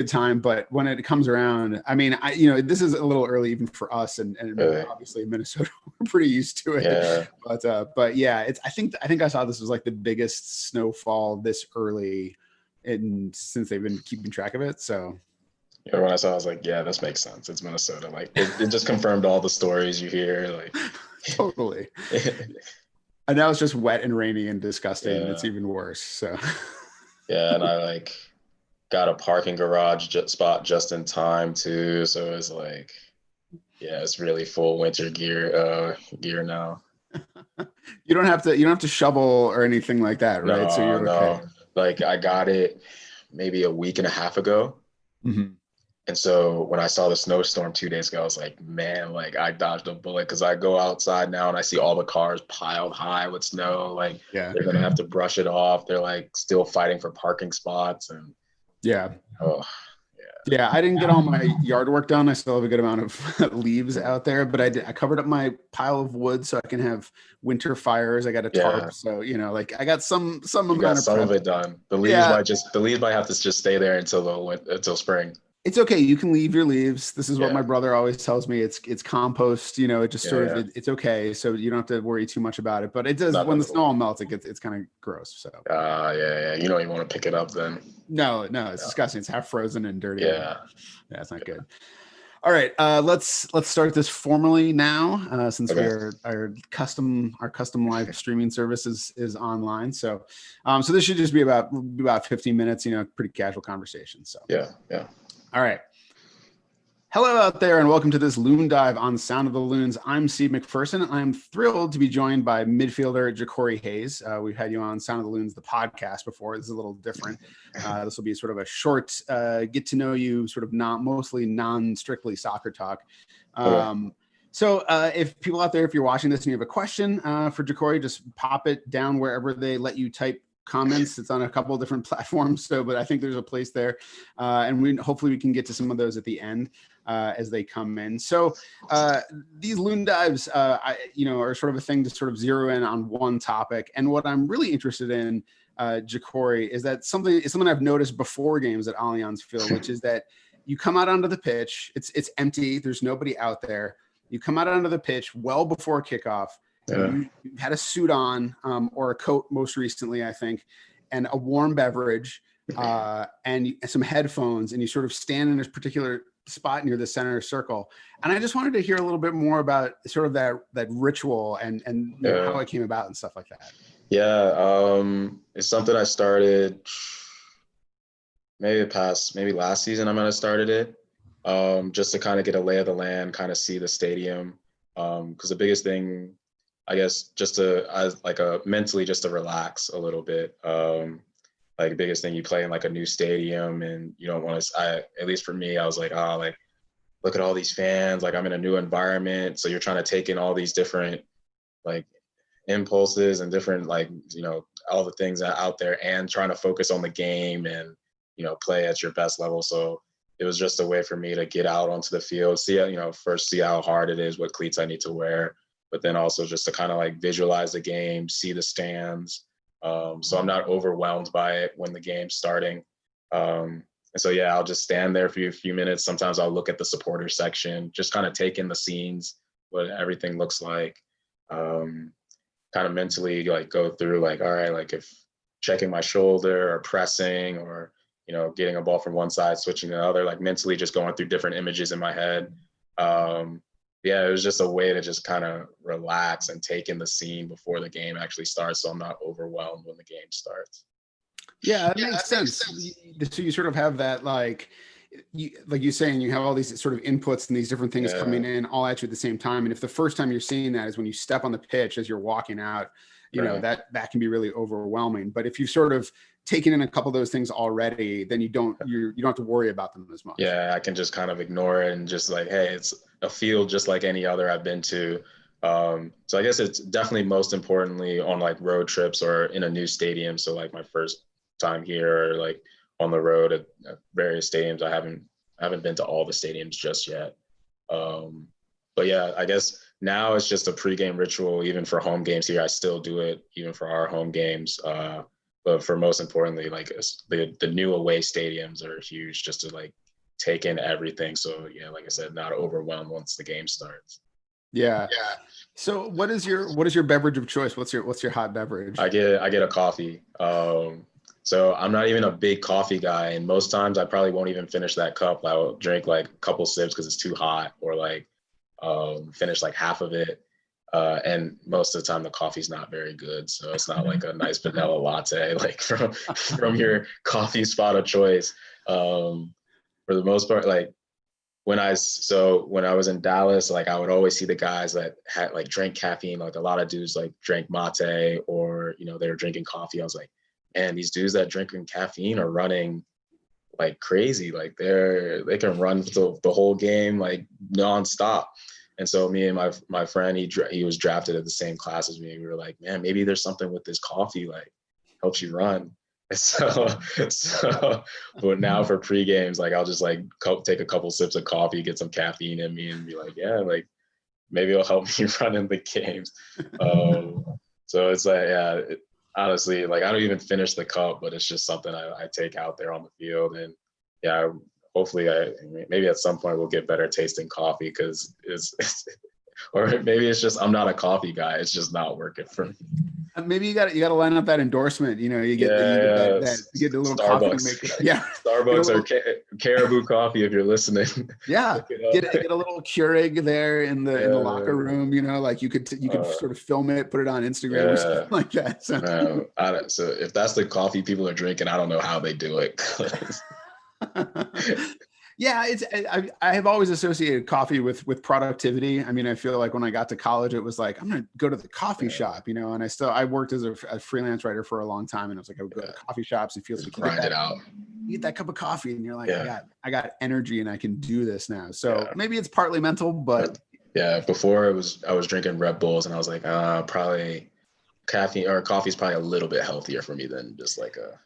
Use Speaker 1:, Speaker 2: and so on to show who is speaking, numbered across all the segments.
Speaker 1: good time, but when it comes around, I mean, this is a little early even for us, and obviously in Minnesota, we're pretty used to it.
Speaker 2: Yeah.
Speaker 1: But yeah, I think I saw this was like the biggest snowfall this early since they've been keeping track of it. So
Speaker 2: yeah, when I saw it, I was like, yeah, this makes sense. It's Minnesota. Like it just confirmed all the stories you hear. Like
Speaker 1: totally. And now it's just wet and rainy and disgusting, and it's
Speaker 2: Yeah.
Speaker 1: even worse. So
Speaker 2: Yeah, and I got a parking garage spot just in time too. So it's like, yeah, it's really full winter gear now.
Speaker 1: you don't have to shovel or anything like that, right? So you're okay.
Speaker 2: No. Like I got it maybe a week and a half ago.
Speaker 1: Mm-hmm.
Speaker 2: And so when I saw the snowstorm 2 days ago, I was like, man, like I dodged a bullet because I go outside now and I see all the cars piled high with snow. Like
Speaker 1: Yeah.
Speaker 2: they're gonna have to brush it off. They're like still fighting for parking spots and
Speaker 1: yeah.
Speaker 2: Oh,
Speaker 1: yeah, I didn't get all my yard work done. I still have a good amount of leaves out there, but I covered up my pile of wood so I can have winter fires. I got a tarp, so like I got some amount of
Speaker 2: some of it done. The leaves might have to just stay there until spring.
Speaker 1: It's okay. You can leave your leaves. This is what my brother always tells me. It's compost. It just it's okay. So you don't have to worry too much about it. But it does when the snow all melts. It's kind of gross. So
Speaker 2: yeah. You don't even want to pick it up then.
Speaker 1: No, it's disgusting. It's half frozen and dirty.
Speaker 2: Yeah,
Speaker 1: it's not good. All right, let's start this formally now, since our custom live streaming service is online. So this should just be about 15 minutes. Pretty casual conversation. So
Speaker 2: yeah.
Speaker 1: All right. Hello out there, and welcome to this Loon Dive on Sound of the Loons. I'm Steve McPherson. I'm thrilled to be joined by midfielder Jacori Hayes. We've had you on Sound of the Loons, the podcast, before. This is a little different. This will be sort of a short get to know you, sort of mostly non-strictly soccer talk. So if people out there, if you're watching this and you have a question for Jacori, just pop it down wherever they let you type comments. It's on a couple of different platforms, but I think there's a place there, and hopefully we can get to some of those at the end as they come in. So these Loon Dives, are sort of a thing to sort of zero in on one topic. And what I'm really interested in, Jacori, is that something I've noticed before games at Allianz Field, which is that you come out onto the pitch, it's empty, there's nobody out there. You come out onto the pitch well before kickoff. You had a suit on, or a coat most recently, I think, and a warm beverage, and some headphones, and you sort of stand in this particular spot near the center circle. And I just wanted to hear a little bit more about sort of that ritual and how it came about and stuff like that.
Speaker 2: Yeah, it's something I started maybe last season. I might have started it just to kind of get a lay of the land, kind of see the stadium, because the biggest thing, I guess, mentally just to relax a little bit. The biggest thing, you play in like a new stadium and you don't want to, at least for me, I was like, look at all these fans, like I'm in a new environment. So you're trying to take in all these different like impulses and different all the things out there and trying to focus on the game and, play at your best level. So it was just a way for me to get out onto the field, see how hard it is, what cleats I need to wear, but then also just to kind of like visualize the game, see the stands. So I'm not overwhelmed by it when the game's starting. And so, I'll just stand there for a few minutes. Sometimes I'll look at the supporter section, just kind of take in the scenes, what everything looks like, kind of mentally go through all right, if checking my shoulder or pressing or, getting a ball from one side, switching to the other, mentally just going through different images in my head. It was just a way to just kind of relax and take in the scene before the game actually starts, so I'm not overwhelmed when the game starts.
Speaker 1: Yeah, that makes sense. So you sort of have that, like you're saying, you have all these sort of inputs and these different things coming in all at you at the same time. And if the first time you're seeing that is when you step on the pitch as you're walking out, that can be really overwhelming. But if you've sort of taken in a couple of those things already, then you don't have to worry about them as much.
Speaker 2: Yeah, I can just kind of ignore it and just hey, it's a field just like any other I've been to. So I guess it's definitely most importantly on road trips or in a new stadium. So my first time here or on the road at various stadiums. I haven't been to all the stadiums just yet. But yeah, I guess now it's just a pregame ritual. Even for home games here, I still do it. Even for our home games, but for most importantly, like the new away stadiums are huge just to like take in everything. So yeah, like I said, not overwhelmed once the game starts.
Speaker 1: Yeah. So what is your beverage of choice? What's your hot beverage?
Speaker 2: I get a coffee. So I'm not even a big coffee guy, and most times I probably won't even finish that cup. I will drink like a couple sips because it's too hot, or like finish like half of it. And most of the time the coffee's not very good, so it's not like a nice vanilla latte like from your coffee spot of choice. For the most part, like when I was in Dallas, like I would always see the guys that had like drank caffeine. Like a lot of dudes like drank mate, or they were drinking coffee. I was like, man, these dudes that drinking caffeine are running like crazy. Like they can run the whole game like nonstop. And so me and my friend, he was drafted at the same class as me. We were like, man, maybe there's something with this coffee, like helps you run. And so, but now for pre-games, like I'll just like take a couple sips of coffee, get some caffeine in me, and be like, yeah, like maybe it'll help me run in the games. So it's like, yeah, honestly, like I don't even finish the cup, but it's just something I take out there on the field. And yeah, hopefully maybe at some point we'll get better tasting coffee, because it's or maybe it's just I'm not a coffee guy. It's just not working for me.
Speaker 1: Maybe you got to line up that endorsement. You get you get a little
Speaker 2: Starbucks.
Speaker 1: coffee to make it. Yeah,
Speaker 2: Starbucks or Caribou Coffee if you're listening.
Speaker 1: Yeah, get a little Keurig there in the locker room. Like you could sort of film it, put it on Instagram or something like that.
Speaker 2: So if that's the coffee people are drinking, I don't know how they do it.
Speaker 1: Yeah, I have always associated coffee with productivity. I mean, I feel like when I got to college, it was like, I'm going to go to the coffee shop, and I worked as a freelance writer for a long time, and I was like, I would go to coffee shops. It feels like
Speaker 2: grind it out.
Speaker 1: You get that cup of coffee and you're like, I got energy and I can do this now. So maybe it's partly mental, but
Speaker 2: before I was drinking Red Bulls, and I was like, probably caffeine or coffee is probably a little bit healthier for me than just like a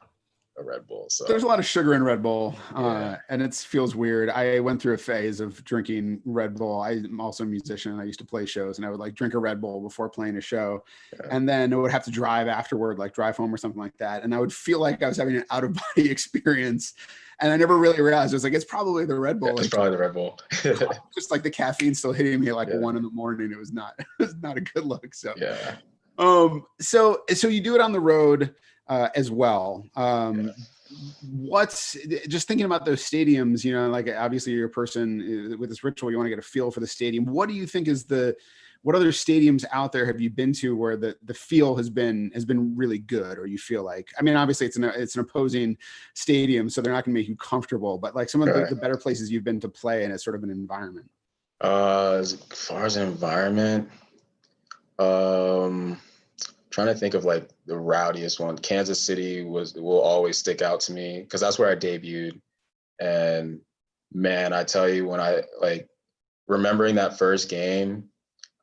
Speaker 2: Red Bull. So
Speaker 1: there's a lot of sugar in Red Bull, and it feels weird. I went through a phase of drinking Red Bull. I'm also a musician. I used to play shows, and I would like drink a Red Bull before playing a show, and then I would have to drive afterward, like drive home or something like that. And I would feel like I was having an out of body experience. And I never really realized. I was like, it's probably the Red Bull.
Speaker 2: It's probably the Red Bull.
Speaker 1: Just like the caffeine still hitting me at like 1 a.m. It was not a good look. So so you do it on the road as well. What's just thinking about those stadiums, like obviously you're a person with this ritual, you want to get a feel for the stadium. What do you think is what other stadiums out there have you been to where the feel has been really good, or you feel like, I mean, obviously it's an opposing stadium, so they're not gonna make you comfortable, but like some of the better places you've been to play in as sort of an environment?
Speaker 2: As far as environment, trying to think of like the rowdiest one. Kansas City will always stick out to me because that's where I debuted. And man, I tell you, when I like remembering that first game,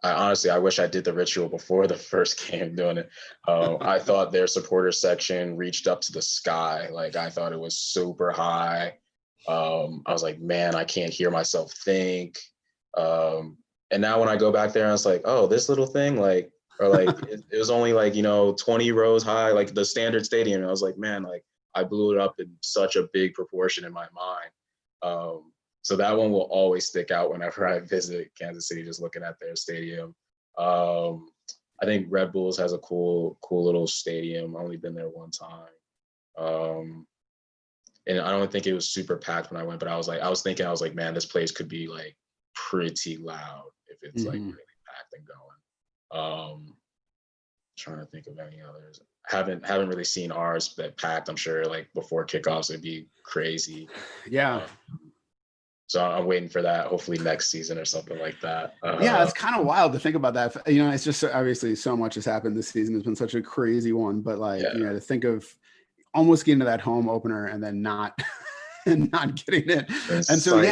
Speaker 2: I wish I did the ritual before the first game doing it. I thought their supporter section reached up to the sky. Like I thought it was super high. I was like, man, I can't hear myself think. And now when I go back there, I was like, oh, this little thing, like, or like it was only like 20 rows high, like the standard stadium. And I was like, man, like I blew it up in such a big proportion in my mind. So that one will always stick out whenever I visit Kansas City, just looking at their stadium. I think Red Bulls has a cool little stadium. I've only been there one time. And I don't think it was super packed when I went, but I was like, man, this place could be like pretty loud if it's like really packed and going. Trying to think of any others. Haven't really seen ours that packed. I'm sure like before kickoffs it'd be crazy. So I'm waiting for that, hopefully next season or something like that.
Speaker 1: It's kind of wild to think about that. It's just obviously so much has happened this season. It's been such a crazy one, but like, to think of almost getting to that home opener and then not getting it. And so,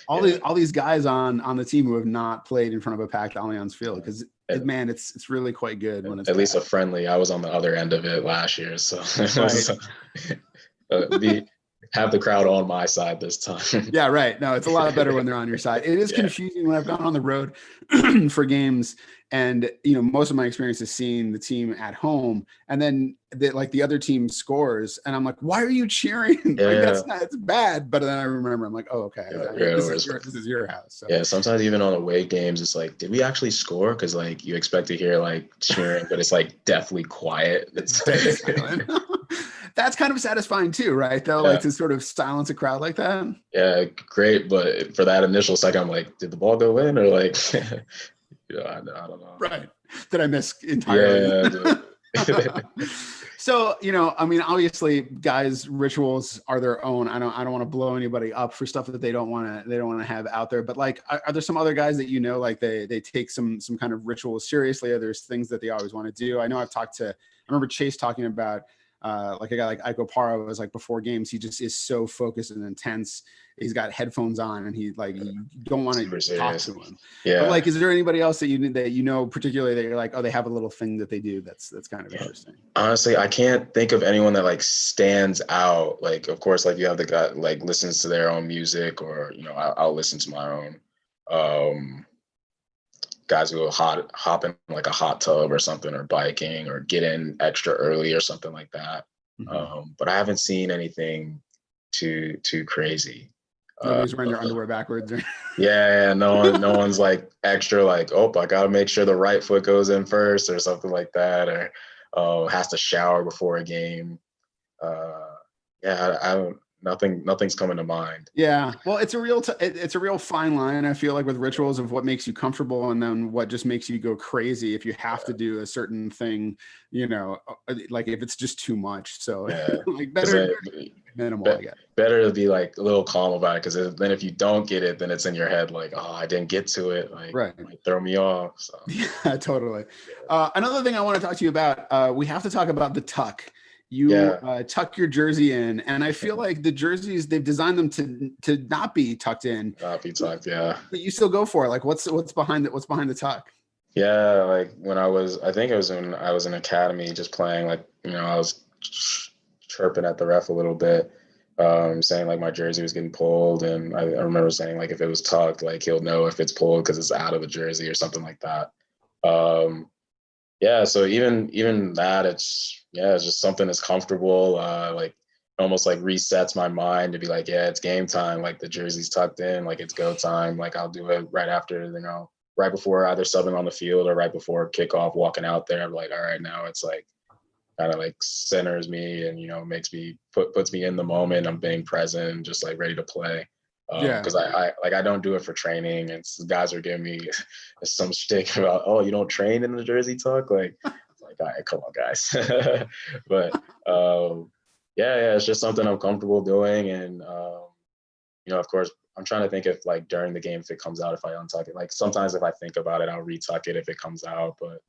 Speaker 1: all these guys on the team who have not played in front of a packed Allianz Field, because man, it's really quite good when it's
Speaker 2: at least a friendly. I was on the other end of it last year, so
Speaker 1: Yeah.
Speaker 2: Have the crowd on my side this time.
Speaker 1: Yeah, right. No, it's a lot better when they're on your side. It is confusing when I've gone on the road for games, and most of my experience is seeing the team at home, and then the other team scores, and I'm like, "Why are you cheering?" Like it's bad. But then I remember, I'm like, "Oh, okay, this is your house." So.
Speaker 2: Yeah, sometimes even on away games, it's like, did we actually score? Because like you expect to hear like cheering, but it's like deathly quiet.
Speaker 1: It's dead silent. That's kind of satisfying too, right? Though, like to sort of silence a crowd like that.
Speaker 2: Yeah, great. But for that initial second, I'm like, did the ball go in or like, I don't know.
Speaker 1: Right. Did I miss entirely?
Speaker 2: Yeah.
Speaker 1: So, I mean, obviously guys' rituals are their own. I don't want to blow anybody up for stuff that they don't want to have out there. But like, are there some other guys that, like they take some kind of rituals seriously? Or there's things that they always want to do? I know I remember Chase talking about, like a guy like Iko Para was like before games, he just is so focused and intense. He's got headphones on and you don't want to talk to him.
Speaker 2: Yeah.
Speaker 1: But like, is there anybody else that particularly that you're like, oh, they have a little thing that they do that's kind of interesting?
Speaker 2: Honestly, I can't think of anyone that like stands out. Like, of course, like you have the guy like listens to their own music, or I'll listen to my own. Guys who will hop in like a hot tub or something, or biking, or get in extra early or something like that.
Speaker 1: Mm-hmm.
Speaker 2: But I haven't seen anything too crazy.
Speaker 1: Nobody's wearing their underwear backwards.
Speaker 2: Yeah, no one's like extra like, oh, I gotta make sure the right foot goes in first or something like that, or has to shower before a game. I don't. Nothing's coming to mind.
Speaker 1: Yeah, well, it's a real fine line. I feel like with rituals of what makes you comfortable and then what just makes you go crazy if you have to do a certain thing, like if it's just too much. So like better minimal. I guess.
Speaker 2: Better to be like a little calm about it, because then if you don't get it, then it's in your head like, oh, I didn't get to it. Like,
Speaker 1: right.
Speaker 2: Might throw me off. So.
Speaker 1: Yeah, totally. Another thing I want to talk to you about, we have to talk about the tuck. You tuck your jersey in, and I feel like the jerseys, they've designed them to not be tucked in.
Speaker 2: Not be tucked, yeah.
Speaker 1: But you still go for it. Like, what's behind it? What's behind the tuck?
Speaker 2: Yeah, like when I think it was when I was in academy, just playing, like, I was chirping at the ref a little bit, saying like my jersey was getting pulled, and I remember saying like if it was tucked, like he'll know if it's pulled because it's out of the jersey or something like that. So even that, it's just something that's comfortable, like almost like resets my mind to be like, yeah, it's game time, like the jersey's tucked in, like it's go time, like I'll do it right after, right before either subbing on the field or right before kickoff, walking out there. I'm like, all right, now it's like kind of like centers me and makes me puts me in the moment. I'm being present, just like ready to play. Because I don't do it for training, and guys are giving me some shtick about, oh, you don't train in the jersey tuck, like all right, come on, guys. But it's just something I'm comfortable doing, and of course I'm trying to think if like during the game, if it comes out, if I untuck it. Like sometimes if I think about it, I'll retuck it if it comes out, but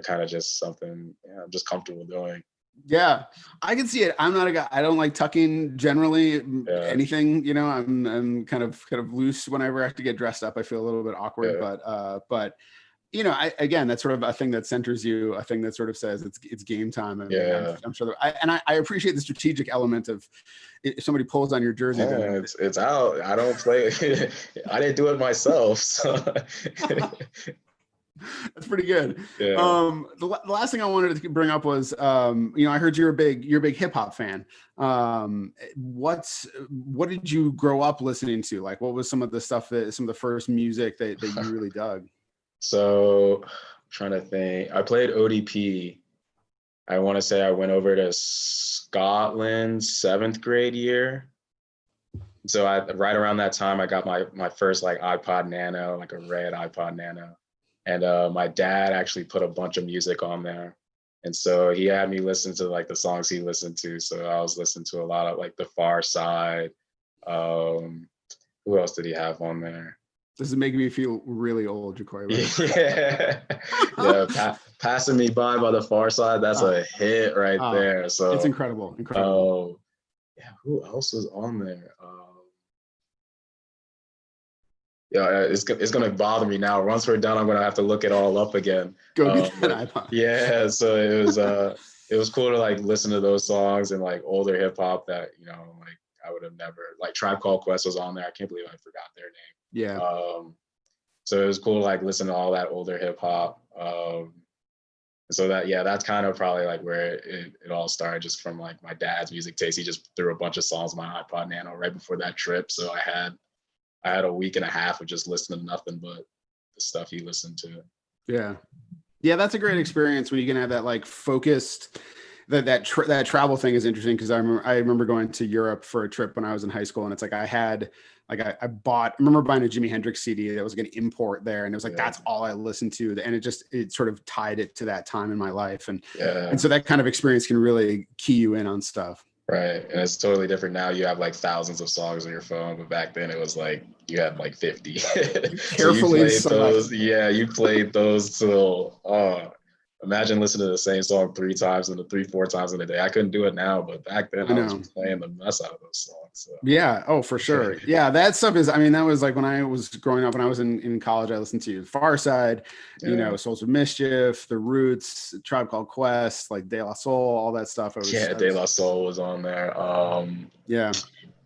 Speaker 2: kind of just something I'm just comfortable doing.
Speaker 1: Yeah, I can see it. I'm not a guy. I don't like tucking generally anything. I'm kind of loose whenever I have to get dressed up. I feel a little bit awkward, but again, that's sort of a thing that centers you, a thing that sort of says it's game time. I mean, I'm sure that I appreciate the strategic element of if somebody pulls on your jersey.
Speaker 2: It's out. I don't play. I didn't do it myself. So.
Speaker 1: That's pretty good.
Speaker 2: Yeah.
Speaker 1: The last thing I wanted to bring up was, I heard you're a big hip hop fan. What did you grow up listening to? Like, what was some of the first music that you really dug?
Speaker 2: So I'm trying to think. I played ODP. I want to say I went over to Scotland 7th grade year. So right around that time, I got my first like iPod Nano, like a red iPod Nano. And my dad actually put a bunch of music on there. And so he had me listen to like the songs he listened to. So I was listening to a lot of like The Far Side. Who else did he have on there?
Speaker 1: This is making me feel really old, Jacori.
Speaker 2: Passing Me By The Far Side. That's a hit right there. So
Speaker 1: it's incredible.
Speaker 2: Who else was on there? It's going to bother me now. Once we're done, I'm going to have to look it all up again.
Speaker 1: Go get that iPod.
Speaker 2: Yeah, so it was cool to like listen to those songs and like older hip hop that like I would have never, like Tribe Called Quest was on there. I can't believe I forgot their name.
Speaker 1: Yeah.
Speaker 2: So it was cool, like listen to all that older hip hop. So that's kind of probably like where it all started, just from like my dad's music taste. He just threw a bunch of songs on my iPod Nano right before that trip. So I had a week and a half of just listening to nothing but the stuff he listened to.
Speaker 1: Yeah. Yeah, that's a great experience when you can have that like focused that travel thing is interesting, because I remember going to Europe for a trip when I was in high school, and it's like I remember buying a Jimi Hendrix CD that was like an import there, and it was like that's all I listened to, and it sort of tied it to that time in my life, and so that kind of experience can really key you in on stuff.
Speaker 2: Right. And it's totally different now. You have like thousands of songs on your phone, but back then it was like you had like 50. So you played those. Yeah, you played those till imagine listening to the same song 3 times and 4 times in a day. I couldn't do it now, but back then I was playing the mess out of those songs. So.
Speaker 1: Yeah. Oh, for sure. Yeah. That stuff is, I mean, that was like when I was growing up, when I was in college, I listened to Far Side, you know, Souls of Mischief, The Roots, Tribe Called Quest, like De La Soul, all that stuff.
Speaker 2: De La Soul was on there.
Speaker 1: Yeah.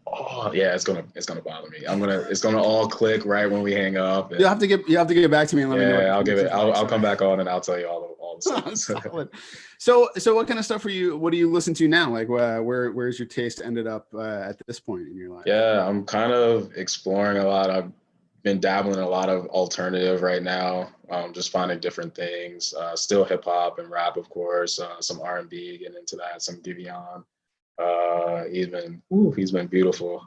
Speaker 2: Oh yeah, it's gonna bother me. It's gonna all click right when we hang up.
Speaker 1: And, you have to get back to me and let me know.
Speaker 2: I'll come back on and I'll tell you all the stuff.
Speaker 1: Solid. So what kind of stuff what do you listen to now? Like where's your taste ended up at this point in your life?
Speaker 2: Yeah, I'm kind of exploring a lot. I've been dabbling in a lot of alternative right now. Just finding different things. Still hip hop and rap, of course. Some R&B, getting into that. Some Giveon. He's been beautiful.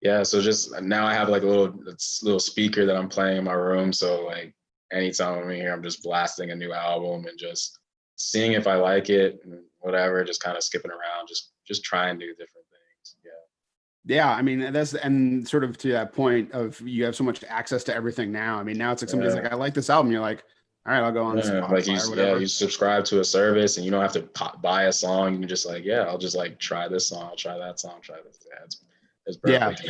Speaker 2: So just now I have like a little speaker that I'm playing in my room. So like anytime I'm in here, I'm just blasting a new album and just seeing if I like it and whatever, just kind of skipping around, just trying new different things.
Speaker 1: Yeah, I mean, and sort of to that point of you have so much access to everything now. I mean, now it's like somebody's like, I like this album. You're like, all right, I'll go on Spotify or whatever.
Speaker 2: You subscribe to a service and you don't have to buy a song. You can just like, I'll just like try this song, I'll try that song, try this. It's perfect.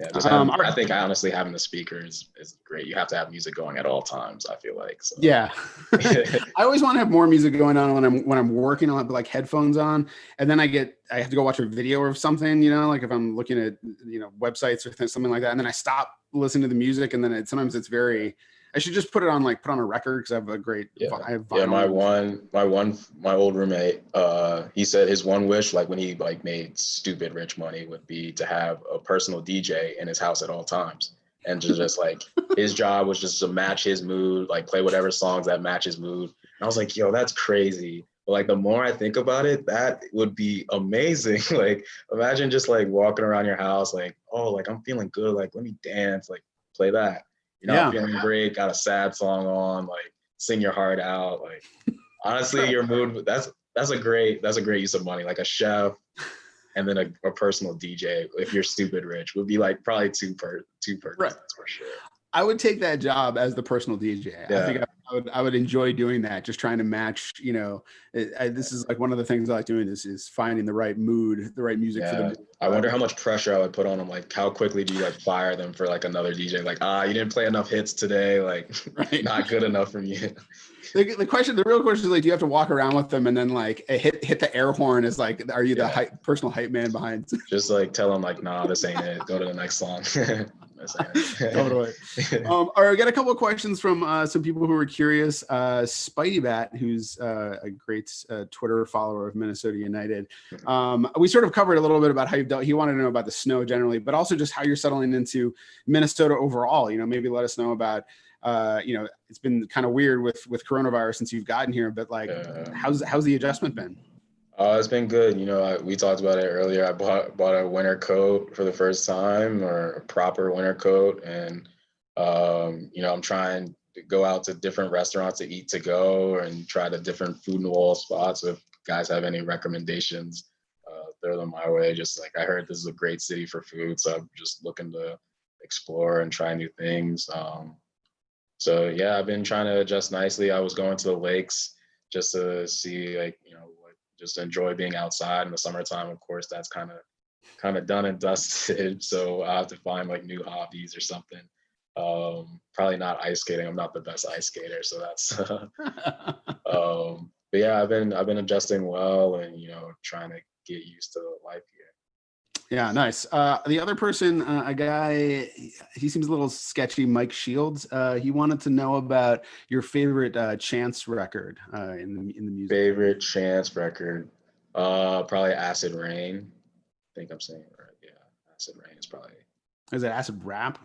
Speaker 2: I think honestly having the speaker is great. You have to have music going at all times, I feel like. So.
Speaker 1: Yeah. I always want to have more music going on when I'm working. I'll have like headphones on, and then I have to go watch a video or something, you know, like if I'm looking at, you know, websites or something like that. And then I stop listening to the music, and then sometimes it's very, I should just put on a record, because I have a great
Speaker 2: my old roommate, he said his one wish, like when he like made stupid rich money, would be to have a personal DJ in his house at all times, and just like his job was just to match his mood, like play whatever songs that match his mood. And I was like, yo, that's crazy. But like the more I think about it, that would be amazing. Like imagine just like walking around your house, like, oh, like I'm feeling good, like let me dance, like play that. You're not feeling great, got a sad song on, like sing your heart out. Like honestly, your mood, that's a great use of money. Like a chef and then a personal DJ, if you're stupid rich, would be like probably two persons for sure.
Speaker 1: I would take that job as the personal DJ. Yeah. I think I would enjoy doing that, just trying to match, you know, this is like one of the things I like doing is finding the right mood, the right music for the mood.
Speaker 2: I wonder how much pressure I would put on them. Like how quickly do you like fire them for like another DJ? Like, you didn't play enough hits today. Like not good enough from you.
Speaker 1: The real question is like, do you have to walk around with them and then like hit the air horn as like, are you the personal hype man behind?
Speaker 2: Just like tell them like, nah, this ain't it. Go to the next song.
Speaker 1: Totally. All right, I got a couple of questions from some people who were curious. Spidey Bat, who's a great Twitter follower of Minnesota United. We sort of covered a little bit about how you've dealt. He wanted to know about the snow generally, but also just how you're settling into Minnesota overall. You know, maybe let us know about. You know, it's been kind of weird with coronavirus since you've gotten here, but like, how's the adjustment been?
Speaker 2: It's been good. You know, we talked about it earlier. I bought a winter coat for the first time, or a proper winter coat. And, you know, I'm trying to go out to different restaurants to eat to go and try the different food in the wall spots. If guys have any recommendations, throw them my way. Just like, I heard this is a great city for food. So I'm just looking to explore and try new things. So yeah, I've been trying to adjust nicely. I was going to the lakes just to see, like, you know, just enjoy being outside in the summertime. Of course, that's kind of done and dusted. So I have to find like new hobbies or something. Probably not ice skating. I'm not the best ice skater, so that's. But yeah, I've been adjusting well, and you know, trying to get used to life here.
Speaker 1: Yeah, nice. The other person, a guy, he seems a little sketchy, Mike Shields. He wanted to know about your favorite Chance record in the music.
Speaker 2: Favorite Chance record? Probably Acid Rain. I think I'm saying it right. Yeah, Acid Rain is probably.
Speaker 1: Is it Acid Rap?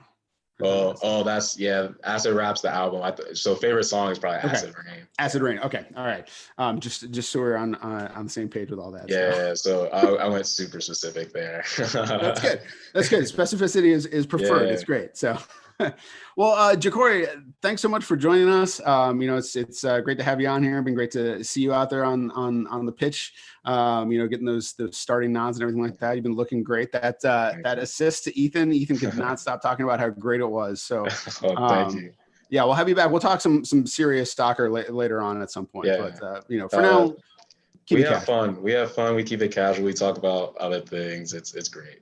Speaker 1: Acid?
Speaker 2: That's yeah. Acid Rap's the album. So favorite song is probably Acid Rain.
Speaker 1: Acid Rain. Okay, all right. Just so we're on the same page with all that.
Speaker 2: Yeah. So I went super specific there.
Speaker 1: That's good. That's good. Specificity is preferred.
Speaker 2: Yeah.
Speaker 1: It's great. So, well, Jacori, thanks so much for joining us. It's great to have you on here. It's been great to see you out there on the pitch. Getting those starting nods and everything like that. You've been looking great. That assist to Ethan. Ethan could not stop talking about how great it was. So,
Speaker 2: thank you.
Speaker 1: Yeah, we'll have you back. We'll talk some serious soccer later on at some point.
Speaker 2: Yeah.
Speaker 1: But for now,
Speaker 2: we have fun. We have fun. We keep it casual. We talk about other things. It's great.